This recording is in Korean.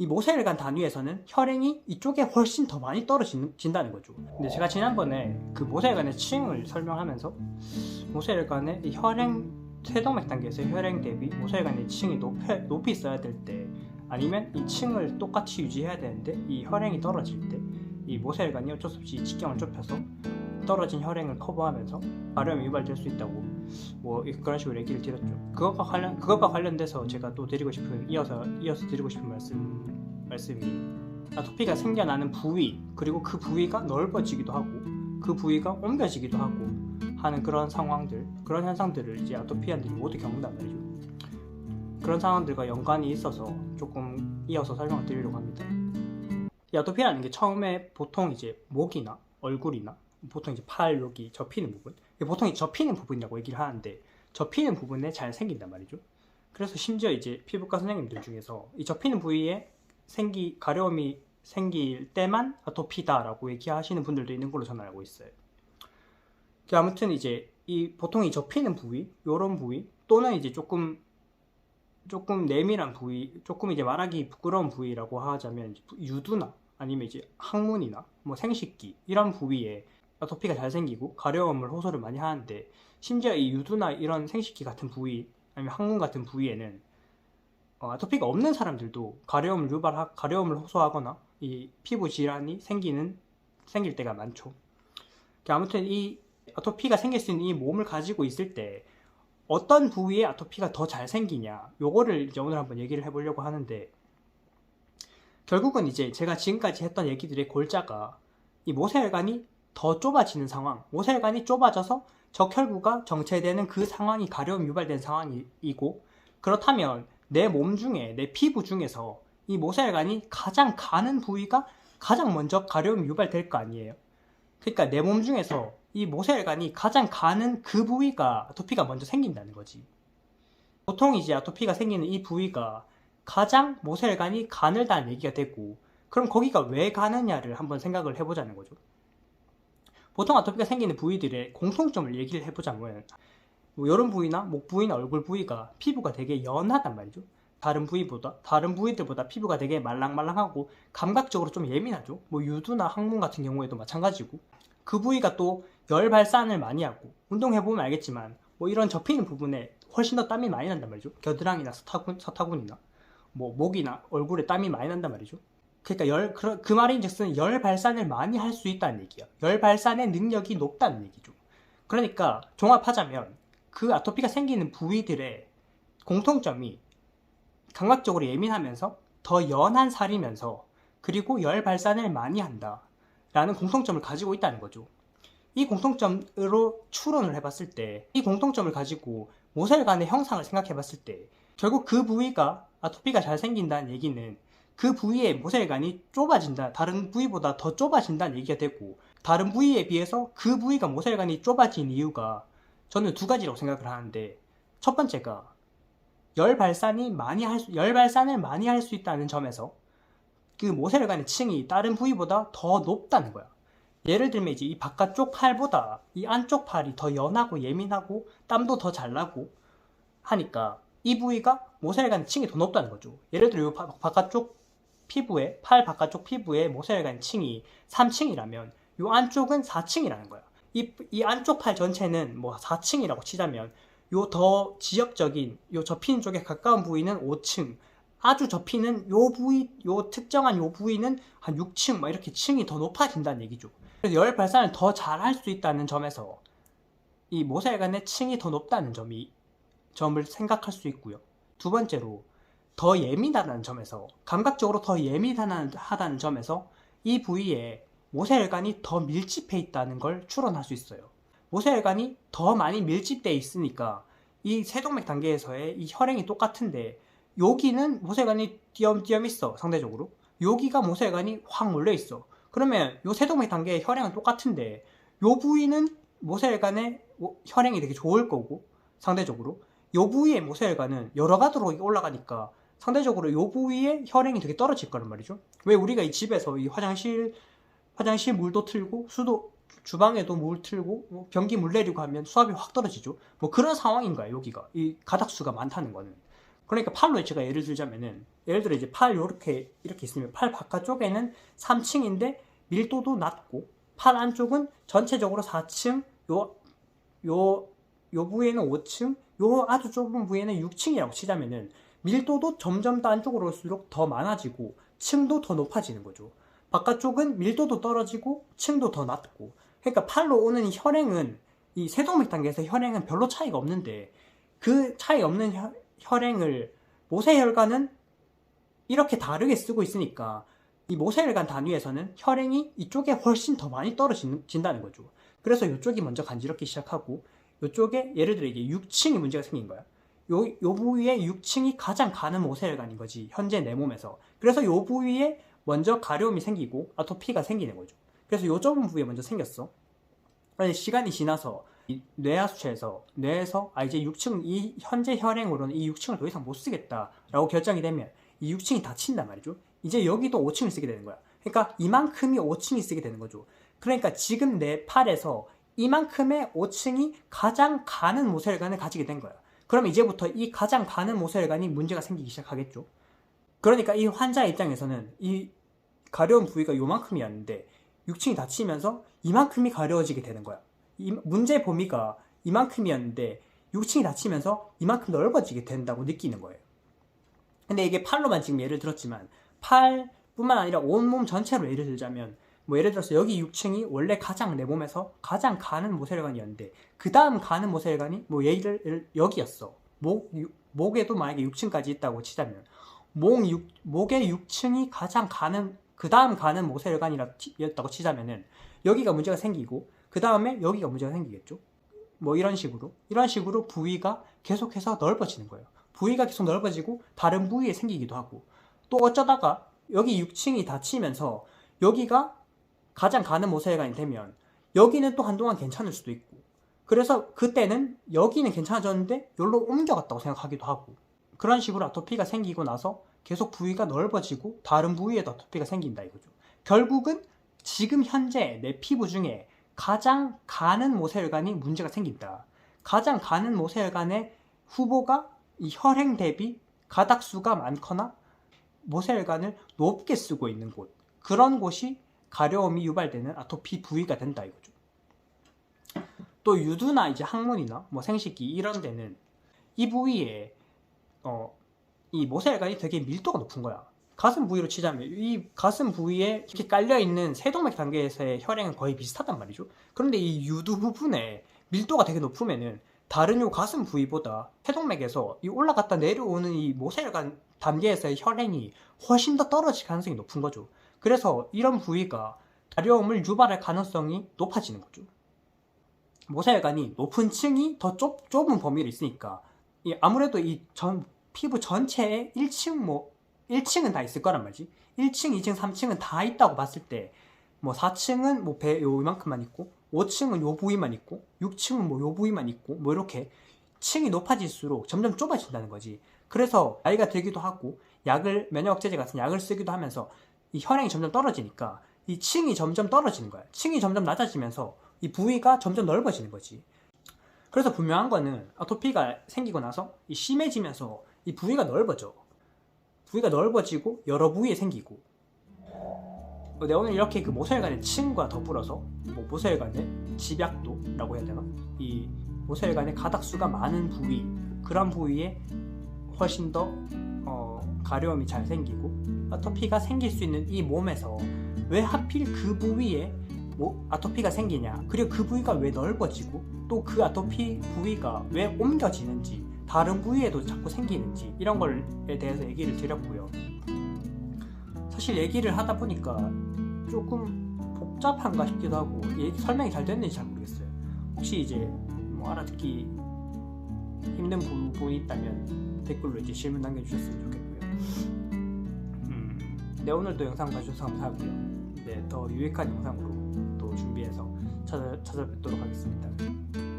이 모세혈관 단위에서는 혈행이 이쪽에 훨씬 더 많이 떨어진다는 거죠. 근데 제가 지난번에 그 모세혈관의 층을 설명하면서 모세혈관의 이 혈행 세동맥 단계에서 혈행 대비 모세혈관의 층이 높이 있어야 될 때, 아니면 이 층을 똑같이 유지해야 되는데 이 혈행이 떨어질 때 이 모세혈관이 어쩔 수 없이 직경을 좁혀서 떨어진 혈행을 커버하면서 발염이 유발될 수 있다고 뭐 그런 식으로 얘기를 드렸죠. 그것과 관련돼서 제가 또 이어서 드리고 싶은 말씀이 아토피가 생겨나는 부위, 그리고 그 부위가 넓어지기도 하고 그 부위가 옮겨지기도 하고 하는 그런 상황들, 그런 현상들을 이제 아토피아들이 모두 겪는단 말이죠. 그런 상황들과 연관이 있어서 조금 이어서 설명을 드리려고 합니다. 이 아토피라는 게 처음에 보통 이제 목이나 얼굴이나 보통 이제 팔 여기 접히는 부분, 보통 이 접히는 부분이라고 얘기를 하는데 접히는 부분에 잘 생긴단 말이죠. 그래서 심지어 이제 피부과 선생님들 중에서 이 접히는 부위에 가려움이 생길 때만 아토피다라고 얘기하시는 분들도 있는 걸로 저는 알고 있어요. 아무튼 이제 보통 이 접히는 부위, 요런 부위, 또는 이제 조금 내밀한 부위, 조금 이제 말하기 부끄러운 부위라고 하자면 유두나 아니면 이제 항문이나 뭐 생식기 이런 부위에 아토피가 잘 생기고 가려움을 호소를 많이 하는데, 심지어 이 유두나 이런 생식기 같은 부위 아니면 항문 같은 부위에는 아토피가 없는 사람들도 가려움을 호소하거나 이 피부 질환이 생길 때가 많죠. 아무튼 이 아토피가 생길 수 있는 이 몸을 가지고 있을 때 어떤 부위에 아토피가 더 잘 생기냐, 요거를 이제 오늘 한번 얘기를 해보려고 하는데, 결국은 이제 제가 지금까지 했던 얘기들의 골자가 이 모세혈관이 더 좁아지는 상황, 모세혈관이 좁아져서 적혈구가 정체되는 그 상황이 가려움 유발된 상황이고, 그렇다면 내 몸 중에, 내 피부 중에서 이 모세혈관이 가장 가는 부위가 가장 먼저 가려움 유발될 거 아니에요. 그러니까 내 몸 중에서 이 모세혈관이 가장 가는 그 부위가 아토피가 먼저 생긴다는 거지. 보통 이제 아토피가 생기는 이 부위가 가장 모세혈관이 가늘다는 얘기가 되고, 그럼 거기가 왜 가느냐를 한번 생각을 해보자는 거죠. 보통 아토피가 생기는 부위들의 공통점을 얘기를 해보자면 뭐 이런 부위나 목 부위나 얼굴 부위가 피부가 되게 연하단 말이죠. 다른 부위들보다 피부가 되게 말랑말랑하고 감각적으로 좀 예민하죠. 뭐 유두나 항문 같은 경우에도 마찬가지고, 그 부위가 또 열 발산을 많이 하고, 운동해보면 알겠지만 뭐 이런 접히는 부분에 훨씬 더 땀이 많이 난단 말이죠. 겨드랑이나 서타군이나 뭐 목이나 얼굴에 땀이 많이 난단 말이죠. 그러니까 그 말인즉슨 열 발산을 많이 할 수 있다는 얘기야. 열 발산의 능력이 높다는 얘기죠. 그러니까 종합하자면 그 아토피가 생기는 부위들의 공통점이 감각적으로 예민하면서 더 연한 살이면서 그리고 열 발산을 많이 한다 라는 공통점을 가지고 있다는 거죠. 이 공통점으로 추론을 해봤을 때, 이 공통점을 가지고 모세혈관의 형상을 생각해봤을 때, 결국 그 부위가 아토피가 잘 생긴다는 얘기는 그 부위의 모세혈관이 좁아진다, 다른 부위보다 더 좁아진다는 얘기가 되고, 다른 부위에 비해서 그 부위가 모세혈관이 좁아진 이유가 저는 두 가지라고 생각을 하는데, 첫 번째가 열 발산을 많이 할 수 있다는 점에서 그 모세혈관의 층이 다른 부위보다 더 높다는 거야. 예를 들면 이제 이 바깥쪽 팔보다 이 안쪽 팔이 더 연하고 예민하고 땀도 더 잘 나고 하니까 이 부위가 모세혈관 층이 더 높다는 거죠. 예를 들어 팔 바깥쪽 피부에 모세혈관 층이 3층이라면 이 안쪽은 4층이라는 거야. 이 안쪽 팔 전체는 뭐 4층이라고 치자면 요 더 지역적인 요 접히는 쪽에 가까운 부위는 5층, 아주 접히는 요 특정한 요 부위는 한 6층 막 이렇게 층이 더 높아진다는 얘기죠. 그래서 열 발산을 더 잘 할 수 있다는 점에서 이 모세혈관의 층이 더 높다는 점을 생각할 수 있고요. 두 번째로 더 예민하다는 점에서, 감각적으로 더 예민하다는 점에서 이 부위에 모세혈관이 더 밀집해 있다는 걸 추론할 수 있어요. 모세혈관이 더 많이 밀집되어 있으니까 이 세동맥 단계에서의 이 혈행이 똑같은데 여기는 모세혈관이 띄엄띄엄 있어. 상대적으로 여기가 모세혈관이 확 몰려 있어. 그러면 요 세동맥 단계의 혈행은 똑같은데 요 부위는 모세혈관의 혈행이 되게 좋을 거고, 상대적으로 요 부위의 모세혈관은 여러 가지로 올라가니까 상대적으로 요 부위의 혈행이 되게 떨어질 거란 말이죠. 왜 우리가 이 집에서 이 화장실 물도 틀고 주방에도 물 틀고 변기 물 내리고 하면 수압이 확 떨어지죠. 뭐 그런 상황인 거야. 여기가 이 가닥수가 많다는 거는. 그러니까 팔로 제가 예를 들자면은, 예를 들어 이제 팔 이렇게 있으면 팔 바깥쪽에는 3층인데 밀도도 낮고, 팔 안쪽은 전체적으로 4층, 요 부위에는 5층, 요 아주 좁은 부위에는 6층이라고 치자면은 밀도도 점점 더 안쪽으로 올수록 더 많아지고 층도 더 높아지는 거죠. 바깥쪽은 밀도도 떨어지고 층도 더 낮고. 그러니까 팔로 오는 혈행은, 이 세동맥 단계에서 혈행은 별로 차이가 없는데, 그 차이 없는 혈행을 모세혈관은 이렇게 다르게 쓰고 있으니까 이 모세혈관 단위에서는 혈행이 이쪽에 훨씬 더 많이 떨어진다는 거죠. 그래서 이쪽이 먼저 간지럽기 시작하고, 이쪽에 예를 들어 이게 6층이 문제가 생긴 거야. 요 부위에 6층이 가장 가는 모세혈관인 거지, 현재 내 몸에서. 그래서 요 부위에 먼저 가려움이 생기고 아토피가 생기는 거죠. 그래서 요 좁은 부위에 먼저 생겼어. 그런데 시간이 지나서 뇌하수체에서 뇌에서 이제 6층, 이 현재 혈행으로는 이 6층을 더 이상 못 쓰겠다라고 결정이 되면 이 6층이 닫힌단 말이죠. 이제 여기도 5층을 쓰게 되는 거야. 그러니까 이만큼이 5층이 쓰게 되는 거죠. 그러니까 지금 내 팔에서 이만큼의 5층이 가장 가는 모세혈관을 가지게 된 거야. 그럼 이제부터 이 가장 가는 모세혈관이 문제가 생기기 시작하겠죠. 그러니까 이 환자 입장에서는 이 가려운 부위가 요만큼이었는데 6층이 닫히면서 이만큼이 가려워지게 되는 거야. 문제 범위가 이만큼이었는데 6층이 닫히면서 이만큼 넓어지게 된다고 느끼는 거예요. 근데 이게 팔로만 지금 예를 들었지만, 팔뿐만 아니라 온몸 전체로 예를 들자면, 뭐 예를 들어서 여기 6층이 원래 가장 내 몸에서 가장 가는 모세혈관이었는데 그 다음 가는 모세혈관이 뭐 여기였어. 목에도 만약에 6층까지 있다고 치자면 목의 6층이 가장 가는, 그 다음 가는 모세혈관이었다고 치자면은 여기가 문제가 생기고 그 다음에 여기가 문제가 생기겠죠. 뭐 이런 식으로 부위가 계속해서 넓어지는 거예요. 부위가 계속 넓어지고 다른 부위에 생기기도 하고, 또 어쩌다가 여기 6층이 닫히면서 여기가 가장 가는 모세혈관이 되면 여기는 또 한동안 괜찮을 수도 있고, 그래서 그때는 여기는 괜찮아졌는데 여기로 옮겨갔다고 생각하기도 하고, 그런 식으로 아토피가 생기고 나서 계속 부위가 넓어지고 다른 부위에도 아토피가 생긴다 이거죠. 결국은 지금 현재 내 피부 중에 가장 가는 모세혈관이 문제가 생긴다. 가장 가는 모세혈관의 후보가 이 혈행 대비 가닥수가 많거나 모세혈관을 높게 쓰고 있는 곳, 그런 곳이 가려움이 유발되는 아토피 부위가 된다 이거죠. 또 유두나 이제 항문이나 뭐 생식기 이런 데는 이 부위에 이 모세혈관이 되게 밀도가 높은 거야. 가슴 부위로 치자면 이 가슴 부위에 이렇게 깔려있는 세동맥 단계에서의 혈행은 거의 비슷하단 말이죠. 그런데 이 유두 부분에 밀도가 되게 높으면은 다른 요 가슴 부위보다 세동맥에서 이 올라갔다 내려오는 이 모세혈관 단계에서의 혈행이 훨씬 더 떨어질 가능성이 높은 거죠. 그래서 이런 부위가 가려움을 유발할 가능성이 높아지는 거죠. 모세혈관이 높은 층이 더 좁은 범위로 있으니까 아무래도 이 피부 전체에 1층은 다 있을 거란 말이지. 1층, 2층, 3층은 다 있다고 봤을 때 뭐 4층은 뭐 배 요만큼만 있고 5층은 요 부위만 있고 6층은 뭐 요 부위만 있고 뭐 이렇게 층이 높아질수록 점점 좁아진다는 거지. 그래서 나이가 들기도 하고 면역억제제 같은 약을 쓰기도 하면서 이 혈행이 점점 떨어지니까 이 층이 점점 떨어지는 거야. 층이 점점 낮아지면서 이 부위가 점점 넓어지는 거지. 그래서 분명한 거는 아토피가 생기고 나서 심해지면서 이 부위가 넓어져. 부위가 넓어지고 여러 부위에 생기고. 내가 오늘 이렇게 그 모세혈관의 층과 더불어서 뭐 모세혈관의 집약도라고 해야 되나? 이 모세혈관의 가닥수가 많은 부위, 그런 부위에 훨씬 더 가려움이 잘 생기고 아토피가 생길 수 있는 이 몸에서 왜 하필 그 부위에 아토피가 생기냐, 그리고 그 부위가 왜 넓어지고 또 그 아토피 부위가 왜 옮겨지는지, 다른 부위에도 자꾸 생기는지, 이런 걸에 대해서 얘기를 드렸고요. 사실 얘기를 하다 보니까 조금 복잡한가 싶기도 하고 설명이 잘 됐는지 잘 모르겠어요. 혹시 이제 뭐 알아듣기 힘든 부분이 있다면 댓글로 이제 질문 남겨주셨으면 좋겠고요. 네, 오늘도 영상 봐주셔서 감사하고요. 네, 더 유익한 영상으로 또 준비해서 찾아뵙도록 하겠습니다.